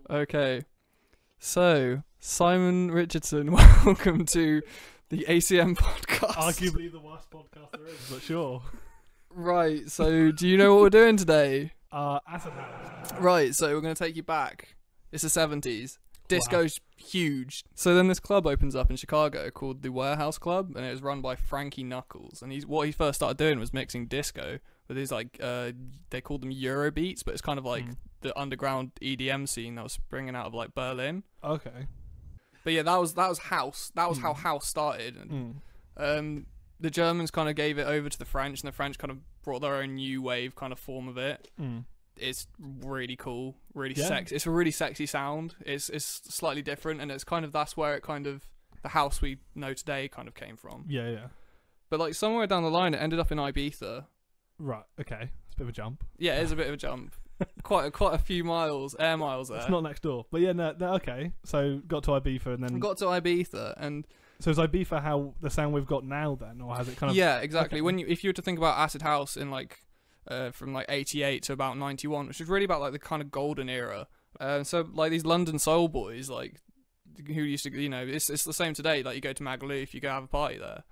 Okay. So, Simon Richardson, welcome to the ACM podcast. Arguably the worst podcast there is, but sure. Right, so do you know what we're doing today? Acid House. Right, so we're going to take you back. It's the 70s. Disco's huge. So then this club opens up in Chicago called the Warehouse Club, and it was run by Frankie Knuckles. And what he first started doing was mixing disco with his, like, they called them Euro beats, but it's kind of like the underground EDM scene that was springing out of, like, Berlin. Okay. But yeah, that was house. That was how house started. And the Germans kind of gave it over to the French, and the French kind of brought their own new wave kind of form of it. It's really cool, really sexy. It's a really sexy sound. It's slightly different, and it's kind of, that's where it kind of, the house we know today kind of came from. Yeah. But like somewhere down the line, it ended up in Ibiza. Right. Okay. It's a bit of a jump. Yeah, it is a bit of a jump. quite a few miles, air miles there. It's not next door, but yeah, no, okay. So got to Ibiza and then got to Ibiza, and so is Ibiza how the sound we've got now then, or has it kind of? Yeah, exactly. Okay. If you were to think about acid house in like from like 88 to about 91, which is really about like the kind of golden era. So like these London soul boys, like who used to, you know, it's the same today. Like you go to Magaluf, you go have a party there.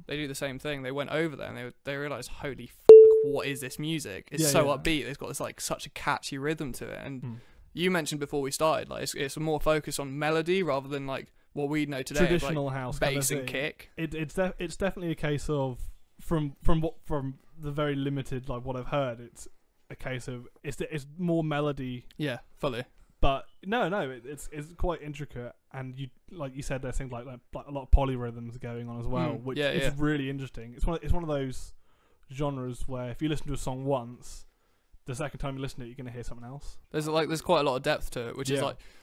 They do the same thing. They went over there and they realized, holy fuck, what is this music? It's upbeat. It's got this like such a catchy rhythm to it. And you mentioned before we started, like it's more focused on melody rather than like what we know today, traditional like house bass kind of and kick. It's definitely a case of from the very limited like what I've heard, it's a case of it's more melody. Yeah, fully. But no, it's quite intricate, and you like you said, there's things like a lot of polyrhythms going on as well, which is really interesting. It's one of those genres where if you listen to a song once, the second time you listen to it, you're gonna hear something else. There's quite a lot of depth to it, which is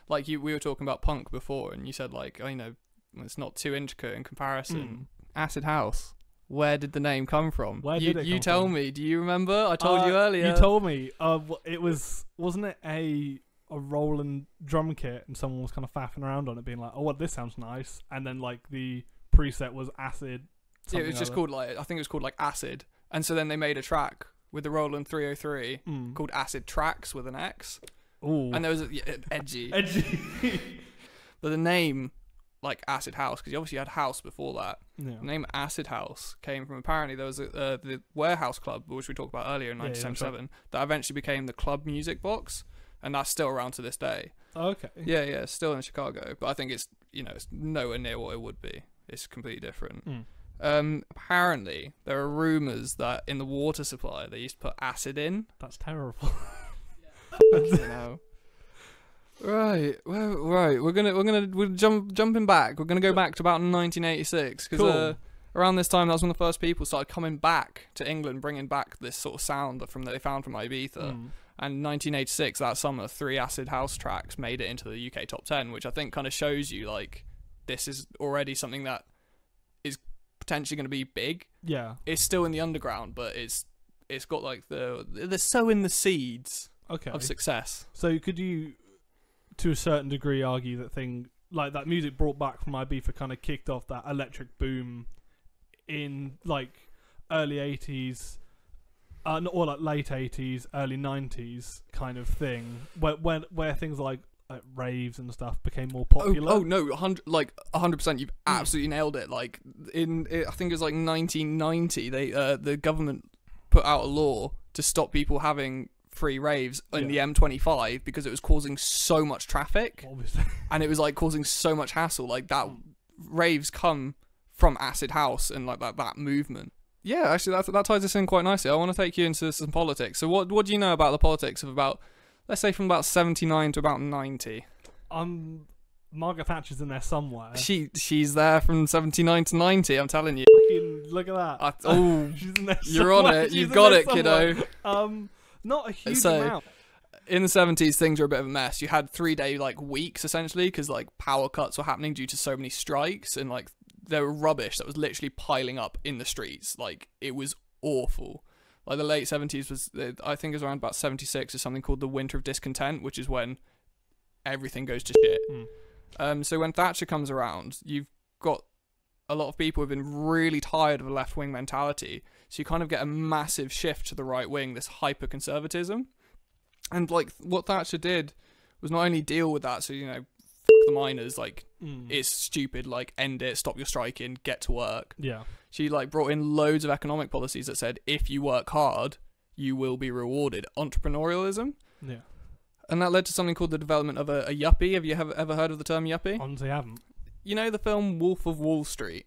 like we were talking about punk before, and you said like, oh, you know, it's not too intricate in comparison. Acid house. Where did the name come from? Where did it come You tell from? me. Do you remember? I told you earlier. You told me. It wasn't it a Roland drum kit, and someone was kind of faffing around on it, being like, "Oh, well, this sounds nice," and then like the preset was acid. Yeah, it was just called like, I think it was called like Acid, and so then they made a track with the Roland 303 called Acid Tracks with an X. Ooh. And there was edgy. But the name, like Acid House, because you obviously had house before that. Yeah. The name Acid House came from, apparently there was the Warehouse Club, which we talked about earlier in 1977, that eventually became the Club Music Box, and that's still around to this day. Okay. Yeah, it's still in Chicago, but I think it's, you know, it's nowhere near what it would be. It's completely different. Apparently there are rumours that in the water supply they used to put acid in. That's terrible. You know. Right. We're jumping back. We're gonna go back to about 1986 because around this time, that was when the first people started coming back to England, bringing back this sort of sound that they found from Ibiza. And 1986, that summer, 3 acid house tracks made it into the UK top 10, which I think kind of shows you like this is already something that is potentially going to be big. Yeah. It's still in the underground, but it's got like they're sowing the seeds of success. So could you, to a certain degree, argue that music brought back from Ibiza kind of kicked off that electric boom in like early 80s, or like late 80s, early 90s kind of thing, where things like raves and stuff became more popular? Oh no, 100%. You've absolutely nailed it. Like I think it was like 1990. The government put out a law to stop people having free raves in the M25 because it was causing so much traffic. Obviously. And it was like causing so much hassle. Like that, raves come from acid house and like that movement. Yeah, actually that ties us in quite nicely. I want to take you into some politics. So what do you know about the politics of about, let's say from about 79 to about 90? Margaret Thatcher's in there somewhere. She's there from 79 to 90, I'm telling you. Look at that. She's in there you're on it. You've got it, kiddo. Not a huge amount. In the 70s, things were a bit of a mess. You had 3-day like weeks essentially because like power cuts were happening due to so many strikes, and like there were rubbish that was literally piling up in the streets. Like it was awful. Like the late 70s was, I think it was around about 76, is something called the Winter of Discontent, which is when everything goes to shit. So when Thatcher comes around, you've got a lot of people who've been really tired of a left-wing mentality. So you kind of get a massive shift to the right wing, this hyper-conservatism. And like what Thatcher did was not only deal with that, so the miners, like it's stupid, like end it, stop your striking, get to work. Yeah. She like brought in loads of economic policies that said if you work hard, you will be rewarded. Entrepreneurialism. Yeah. And that led to something called the development of a yuppie. Have you ever heard of the term yuppie? Honestly, I haven't. You know the film Wolf of Wall Street?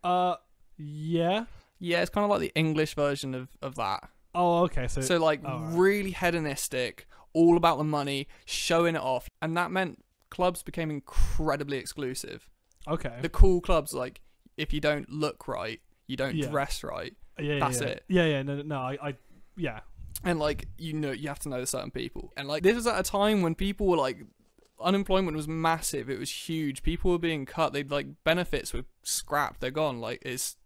Yeah. Yeah, it's kind of like the English version of that. Oh, okay. So like really hedonistic, all about the money, showing it off. And that meant clubs became incredibly exclusive. Okay. The cool clubs, like, if you don't look right, you don't dress right. That's it. Yeah. No. I yeah. And like, you have to know certain people. And like, this was at a time when people were like, unemployment was massive. It was huge. People were being cut. They'd like, benefits were scrapped. They're gone. Like, it's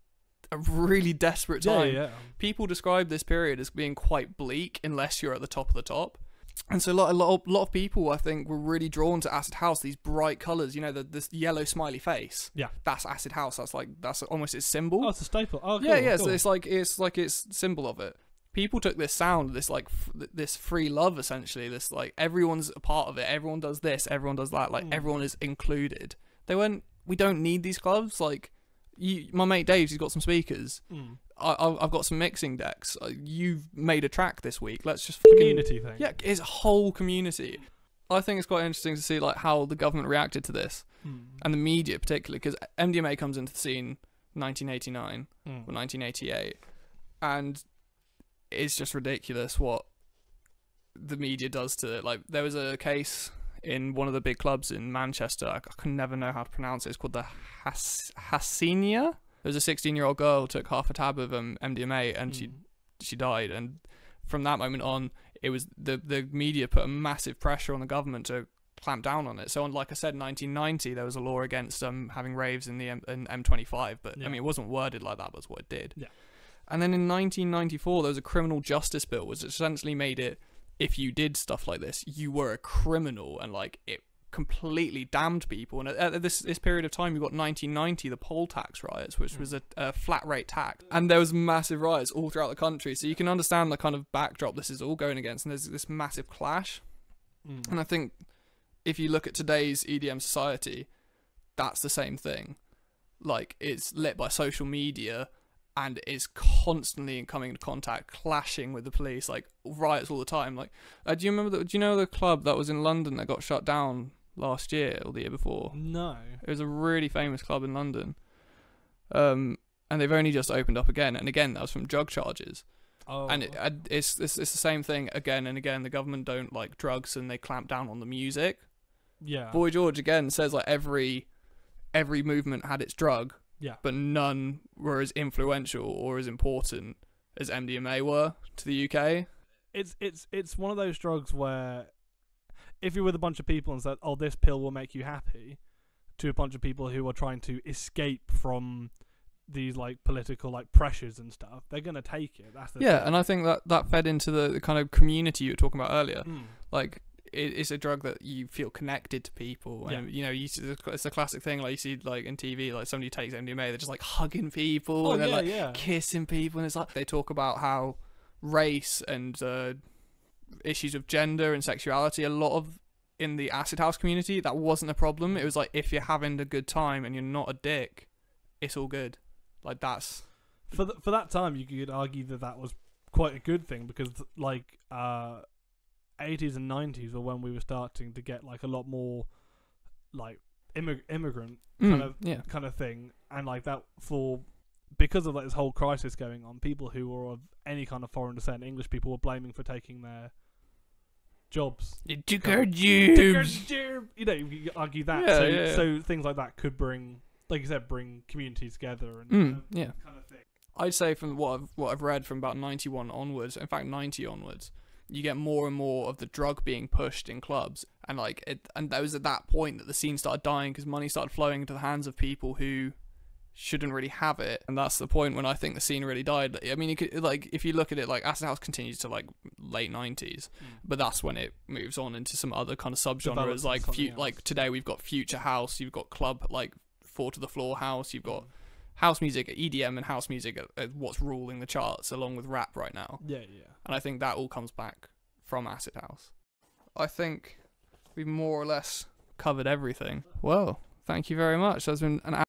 a really desperate time. Yeah. People describe this period as being quite bleak unless you're at the top of the top. And so a lot of people, I think, were really drawn to Acid House. These bright colours, this yellow smiley face. Yeah, that's Acid House. That's almost its symbol. Oh, it's a staple. Oh, cool, yeah. Cool. So it's symbol of it. People took this sound, this like this free love, essentially. This like everyone's a part of it. Everyone does this. Everyone does that. Like everyone is included. They went. We don't need these clubs. Like my mate Dave, he's got some speakers. I've got some mixing decks. You've made a track this week. Let's just community thing. Yeah, it's a whole community. I think it's quite interesting to see like how the government reacted to this, and the media particularly, because MDMA comes into the scene 1989 or 1988, and it's just ridiculous what the media does to it. Like there was a case in one of the big clubs in Manchester. I can never know how to pronounce it. It's called the Hassania. There was a 16-year-old girl who took half a tab of MDMA and she died. And from that moment on, it was the media put a massive pressure on the government to clamp down on it. So, like I said, in 1990, there was a law against having raves in the M25. But I mean, it wasn't worded like that, but that's what it did. Yeah. And then in 1994, there was a criminal justice bill, which essentially made it, if you did stuff like this, you were a criminal, and like it completely damned people. And at this period of time, you got 1990, the poll tax riots, which was a flat rate tax, and there was massive riots all throughout the country. So you can understand the kind of backdrop this is all going against, and there's this massive clash. And I think if you look at today's EDM society, that's the same thing. Like it's lit by social media and is constantly coming into contact, clashing with the police, like riots all the time. Like, do you know the club that was in London that got shut down last year or the year before? No. It was a really famous club in London. And they've only just opened up again. And again, that was from drug charges. Oh. And it's the same thing again and again. The government don't like drugs and they clamp down on the music. Yeah. Boy George again says like every movement had its drug. Yeah. But none were as influential or as important as MDMA were to the UK. It's one of those drugs where if you're with a bunch of people and said, "Oh, this pill will make you happy," to a bunch of people who are trying to escape from these like political like pressures and stuff, they're gonna take it. That's the thing. And I think that fed into the kind of community you were talking about earlier. Like it's a drug that you feel connected to people, and it's a classic thing. Like you see like in TV, like somebody takes MDMA, they're just like hugging people and they're kissing people, and it's like they talk about how race and issues of gender and sexuality, a lot of in the Acid House community, that wasn't a problem. It was like if you're having a good time and you're not a dick, it's all good. Like that's for that time, you could argue that was quite a good thing, because like 80s and 90s were when we were starting to get like a lot more like immigrant kind of thing, and like that because of like this whole crisis going on, people who were of any kind of foreign descent, English people, were blaming for taking their jobs. You took our jobs. You know, you could argue that. So things like that could bring, like you said, bring communities together and kind of thing. I'd say from what I've read from about 91 onwards, in fact 90 onwards, you get more and more of the drug being pushed in clubs, and like and that was at that point that the scene started dying, because money started flowing into the hands of people who shouldn't really have it, and that's the point when I think the scene really died. I mean, like if you look at it, like Acid House continues to like late 90s, but that's when it moves on into some other kind of subgenres. Like like today we've got Future House, you've got club like 4 to the Floor House, you've got house music, EDM and house music are what's ruling the charts, along with rap right now. Yeah. And I think that all comes back from Acid House. I think We more or less covered everything. Well, thank you very much. That's been an